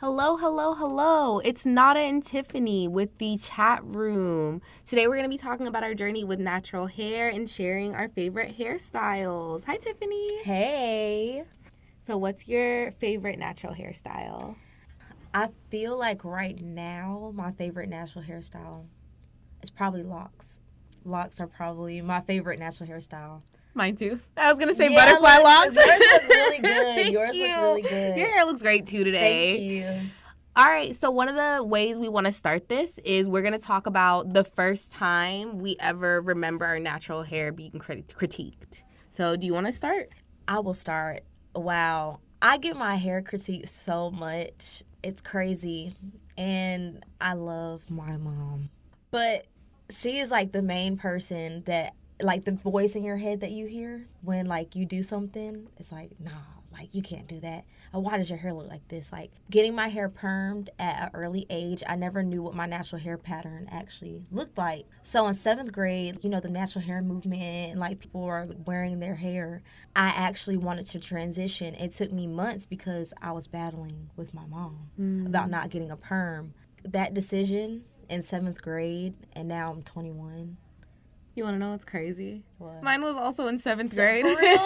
Hello, hello, hello. It's Nada and Tiffany with the chat room. Today we're going to be talking about our journey with natural hair and sharing our favorite hairstyles. Hi, Tiffany. Hey. So, what's your favorite natural hairstyle? I feel like right now my favorite natural hairstyle is probably locks. Locks are probably my favorite natural hairstyle. Mine too. I was going to say butterfly locks. Yours look really good. Yours you. look really good. Your hair looks great too today. Thank you. All right, so one of the ways we want to start this is we're going to talk about the first time we ever remember our natural hair being critiqued. So do you want to start? I will start. Wow. I get my hair critiqued so much. It's crazy. And I love my mom. But she is like the main person that, like, the voice in your head that you hear when, like, you do something. It's like, nah, like, you can't do that. Why does your hair look like this? Like, getting my hair permed at an early age, I never knew what my natural hair pattern actually looked like. So in 7th grade, you know, the natural hair movement and, like, people are wearing their hair, I actually wanted to transition. It took me months because I was battling with my mom about not getting a perm. That decision in 7th grade, and now I'm 21. You want to know what's crazy? What? Mine was also in 7th grade. For real?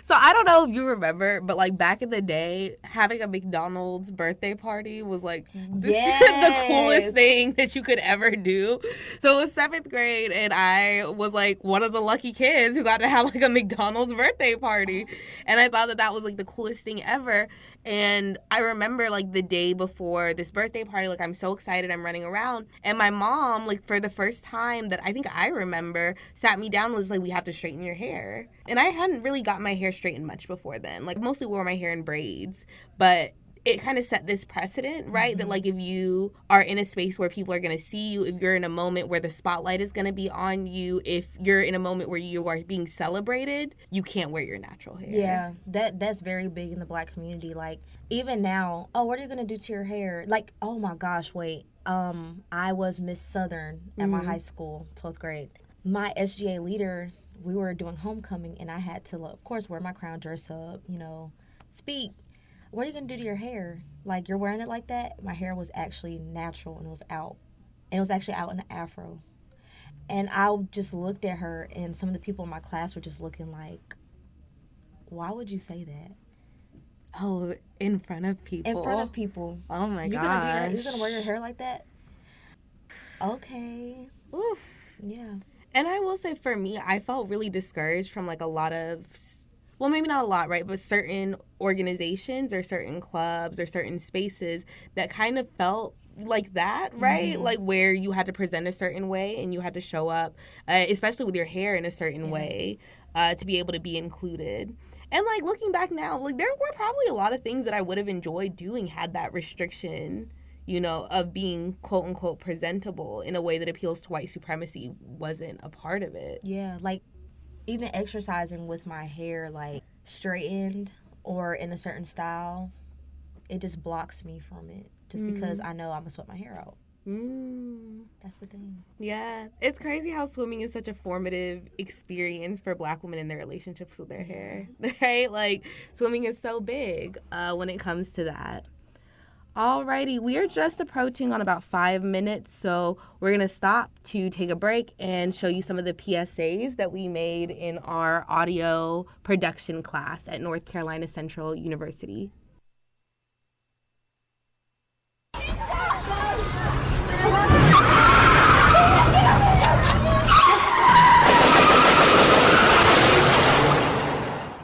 So I don't know if you remember, but like back in the day, having a McDonald's birthday party was like the coolest thing that you could ever do. So it was 7th grade, and I was like one of the lucky kids who got to have like a McDonald's birthday party. And I thought that was like the coolest thing ever. And I remember like the day before this birthday party, like I'm so excited, I'm running around. And my mom, like for the first time that I think I remember, sat me down and was like, we have to straighten your hair. And I hadn't really got my hair straightened much before then. Like mostly wore my hair in braids, but it kind of set this precedent, right? That like if you are in a space where people are going to see you, if you're in a moment where the spotlight is going to be on you, if you're in a moment where you are being celebrated, you can't wear your natural hair. Yeah, that's very big in the Black community. Like even now, oh, what are you going to do to your hair? Like, oh my gosh, wait. I was Miss Southern at my high school, 12th grade. My SGA leader, we were doing homecoming, and I had to, of course, wear my crown, dress up, you know, speak. What are you going to do to your hair? Like, you're wearing it like that? My hair was actually natural, and it was out. And it was actually out in an afro. And I just looked at her, and some of the people in my class were just looking like, why would you say that? Oh, in front of people? In front of people. Oh, my gosh. You're going to wear your hair like that? Okay. Oof. Yeah. And I will say for me, I felt really discouraged from like a lot of, well, maybe not a lot, right? But certain organizations or certain clubs or certain spaces that kind of felt like that, right? Like where you had to present a certain way and you had to show up, especially with your hair in a certain way, to be able to be included. And like looking back now, like there were probably a lot of things that I would have enjoyed doing had that restriction, you know, of being quote unquote presentable in a way that appeals to white supremacy wasn't a part of it. Yeah, like even exercising with my hair like straightened or in a certain style, it just blocks me from it just because I know I'm gonna sweat my hair out. That's the thing. Yeah, it's crazy how swimming is such a formative experience for Black women in their relationships with their hair, right? Like swimming is so big when it comes to that. Alrighty, we are just approaching on about 5 minutes, so we're going to stop to take a break and show you some of the PSAs that we made in our audio production class at North Carolina Central University.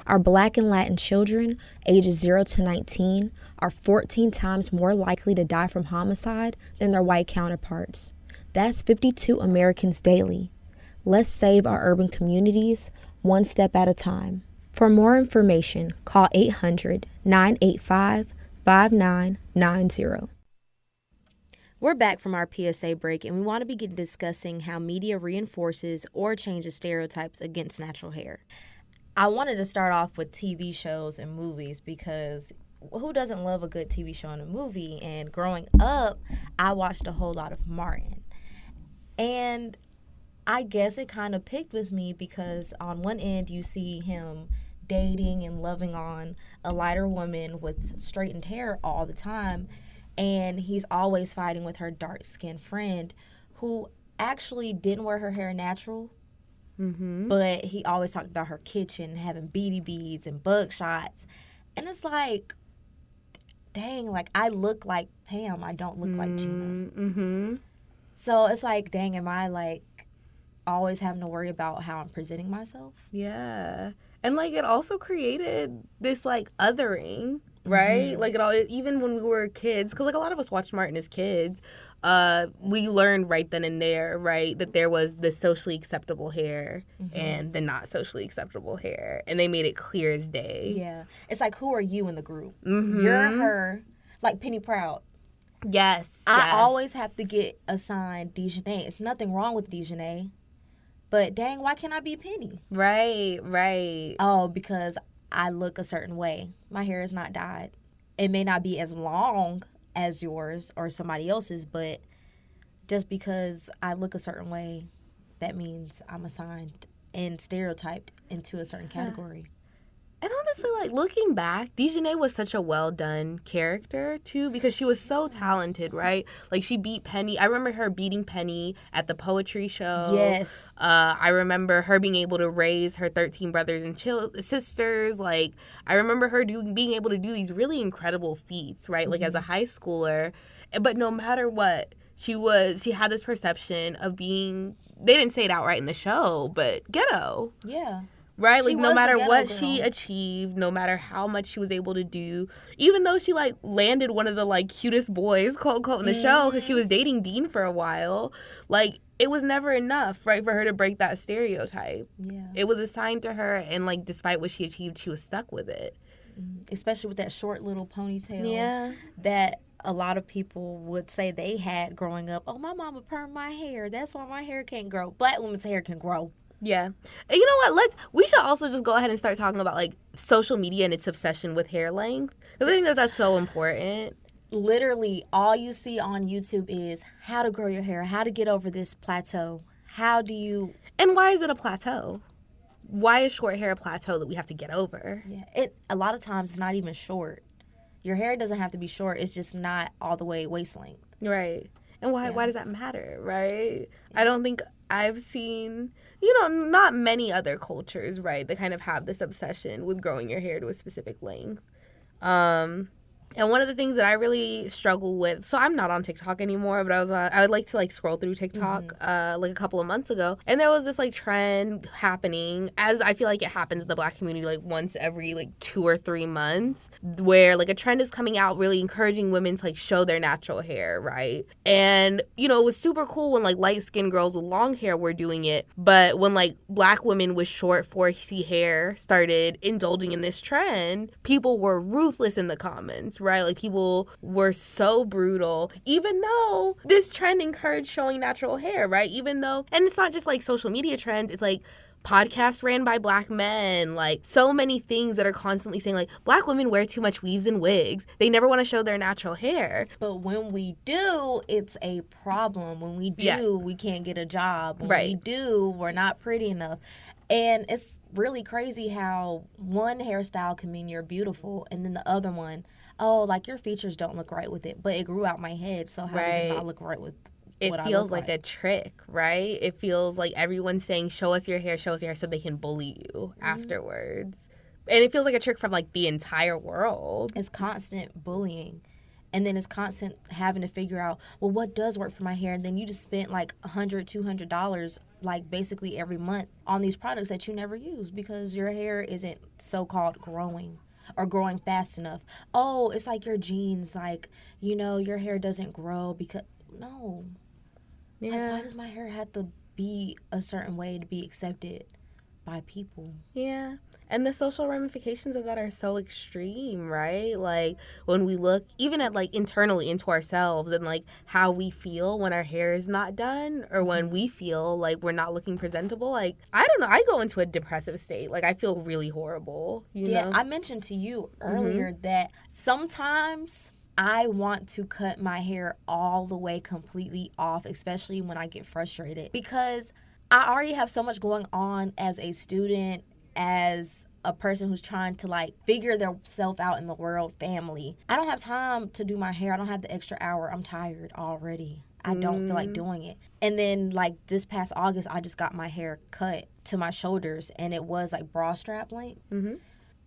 Our Black and Latin children, ages 0 to 19, are 14 times more likely to die from homicide than their white counterparts. That's 52 Americans daily. Let's save our urban communities one step at a time. For more information, call 800-985-5990. We're back from our PSA break, and we want to begin discussing how media reinforces or changes stereotypes against natural hair. I wanted to start off with TV shows and movies because who doesn't love a good TV show and a movie? And growing up, I watched a whole lot of Martin. And I guess it kind of picked with me because on one end you see him dating and loving on a lighter woman with straightened hair all the time, and he's always fighting with her dark-skinned friend who actually didn't wear her hair natural, but he always talked about her kitchen having beady beads and bug shots. And it's like, dang, like, I look like Pam. I don't look like Gina. So it's like, dang, am I, like, always having to worry about how I'm presenting myself? Yeah. And, like, it also created this, like, othering, right? Like, even when we were kids, because, like, a lot of us watched Martin as kids, we learned right then and there, right, that there was the socially acceptable hair and the not socially acceptable hair. And they made it clear as day. Yeah. It's like, who are you in the group? You're her, like Penny Proud. Yes. I always have to get assigned Dejanay. It's nothing wrong with Dejanay. But dang, why can't I be Penny? Right. Oh, because I look a certain way. My hair is not dyed. It may not be as long as yours or somebody else's, but just because I look a certain way, that means I'm assigned and stereotyped into a certain category. And honestly, like, looking back, Dejanay was such a well-done character, too, because she was so talented, right? Like, she beat Penny. I remember her beating Penny at the poetry show. Yes. I remember her being able to raise her 13 brothers and sisters. Like, I remember her being able to do these really incredible feats, right? Like, as a high schooler. But no matter what, she had this perception of being, they didn't say it outright in the show, but ghetto. Yeah. Right? Like, no matter what she achieved, no matter how much she was able to do, even though she, like, landed one of the, like, cutest boys, quote, unquote, in the show, because she was dating Dean for a while, like, it was never enough, right, for her to break that stereotype. Yeah. It was assigned to her, and, like, despite what she achieved, she was stuck with it. Especially with that short little ponytail. Yeah. That a lot of people would say they had growing up. Oh, my mama permed my hair. That's why my hair can't grow. Black women's hair can grow. Yeah. And you know what? We should also just go ahead and start talking about, like, social media and its obsession with hair length. Because I think that that's so important. Literally, all you see on YouTube is how to grow your hair, how to get over this plateau. How do you... And why is it a plateau? Why is short hair a plateau that we have to get over? Yeah, a lot of times it's not even short. Your hair doesn't have to be short. It's just not all the way waist length. Right. And why does that matter, right? I don't think I've seen, you know, not many other cultures, right, that kind of have this obsession with growing your hair to a specific length. And one of the things that I really struggle with, so I'm not on TikTok anymore, but I would like to, like, scroll through TikTok like a couple of months ago, and there was this, like, trend happening, as I feel like it happens in the Black community, like, once every, like, 2 or 3 months, where, like, a trend is coming out really encouraging women to, like, show their natural hair, right? And, you know, it was super cool when, like, light-skinned girls with long hair were doing it, but when, like, Black women with short 4C hair started indulging in this trend, people were ruthless in the comments, right? Like, people were so brutal, even though this trend encouraged showing natural hair, right? Even though, and it's not just, like, social media trends, it's, like, podcasts ran by Black men, like, so many things that are constantly saying, like, Black women wear too much weaves and wigs. They never want to show their natural hair. But when we do, it's a problem. When we do, we can't get a job. When we do, we're not pretty enough. And it's really crazy how one hairstyle can mean you're beautiful, and then the other one, oh, like, your features don't look right with it, but it grew out my head, so how does it not look right with it? What feels I like a trick, right? It feels like everyone's saying, show us your hair, so they can bully you afterwards. And it feels like a trick from, like, the entire world. It's constant bullying. And then it's constant having to figure out, well, what does work for my hair? And then you just spent, like, $100, $200, like, basically every month on these products that you never use because your hair isn't so-called growing or growing fast enough. Oh, it's like your genes, like, you know, your hair doesn't grow because, no. Yeah. Like, why does my hair have to be a certain way to be accepted by people? Yeah. And the social ramifications of that are so extreme, right? Like, when we look even at, like, internally into ourselves and, like, how we feel when our hair is not done or when we feel like we're not looking presentable, like, I don't know, I go into a depressive state. Like, I feel really horrible, you know? I mentioned to you earlier that sometimes I want to cut my hair all the way completely off, especially when I get frustrated, because I already have so much going on as a student, as a person who's trying to like figure themselves out in the world family. I don't have time to do my hair. I don't have the extra hour. I'm tired already. I don't feel like doing it. And then like this past August, I just got my hair cut to my shoulders, and it was like bra strap length. Mm-hmm.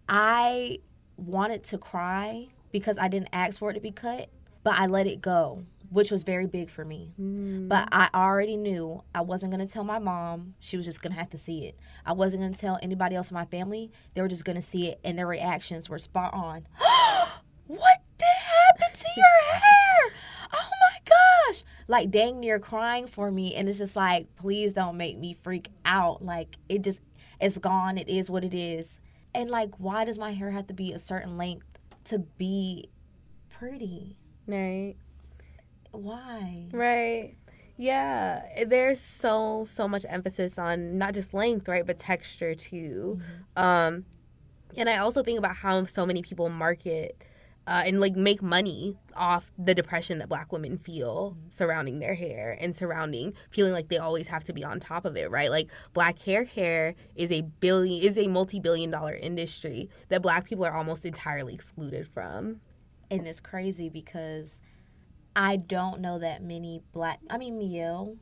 I wanted to cry because I didn't ask for it to be cut, but I let it go, which was very big for me. But I already knew I wasn't going to tell my mom. She was just going to have to see it. I wasn't going to tell anybody else in my family. They were just going to see it, and their reactions were spot on. What happened to your hair? Oh my gosh. Like dang near crying for me. And it's just like, please don't make me freak out. Like it's gone. It is what it is. And like, why does my hair have to be a certain length to be pretty? Right. Why? Right. Yeah. There's so much emphasis on not just length, right, but texture too. And I also think about how so many people market and like make money off the depression that Black women feel surrounding their hair and surrounding feeling like they always have to be on top of it, right? Like Black hair is a multi-billion-dollar industry that Black people are almost entirely excluded from. And it's crazy because I don't know that many Mielle,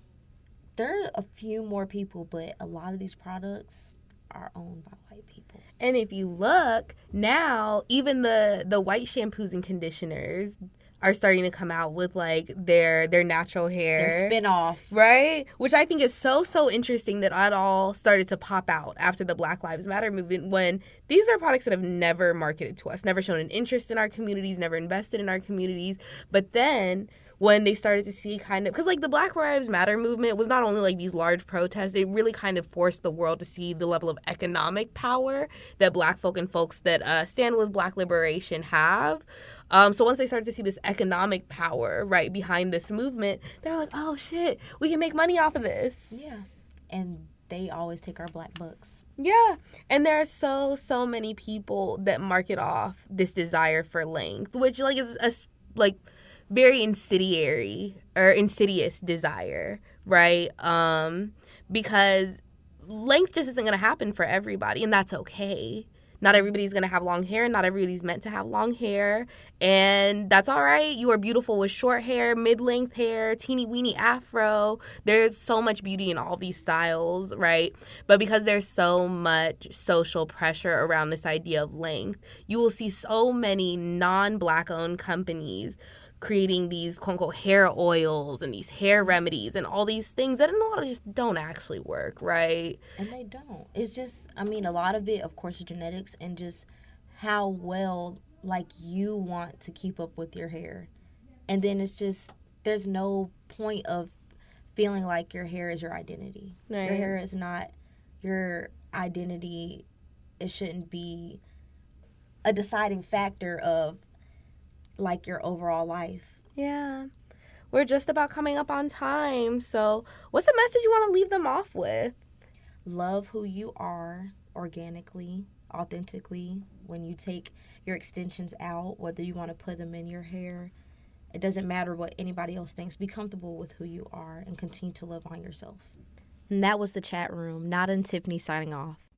there are a few more people, but a lot of these products are owned by white people. And if you look now, even the white shampoos and conditioners are starting to come out with like their natural hair. Their spin-off. Right? Which I think is so interesting that it all started to pop out after the Black Lives Matter movement, when these are products that have never marketed to us, never shown an interest in our communities, never invested in our communities. But then when they started to see kind of, because like the Black Lives Matter movement was not only like these large protests, it really kind of forced the world to see the level of economic power that Black folk and folks that stand with Black liberation have. So once they started to see this economic power right behind this movement, they're like, oh shit, we can make money off of this. Yeah. And they always take our Black bucks. Yeah. And there are so many people that market off this desire for length, which like is a like very insidious desire, right? Because length just isn't going to happen for everybody, and that's okay. Not everybody's going to have long hair. Not everybody's meant to have long hair. And that's all right. You are beautiful with short hair, mid-length hair, teeny-weeny afro. There's so much beauty in all these styles, right? But because there's so much social pressure around this idea of length, you will see so many non-Black-owned companies creating these quote-unquote hair oils and these hair remedies and all these things that in a lot of just don't actually work, right? And they don't. It's just, a lot of it, of course, is genetics and just how well, like, you want to keep up with your hair. And then it's just, there's no point of feeling like your hair is your identity. Right. Your hair is not your identity. It shouldn't be a deciding factor of like your overall life. Yeah. We're just about coming up on time. So what's a message you want to leave them off with? Love who you are organically, authentically. When you take your extensions out, whether you want to put them in your hair, it doesn't matter what anybody else thinks. Be comfortable with who you are and continue to love on yourself. And that was the chat room. Nada and Tiffany signing off.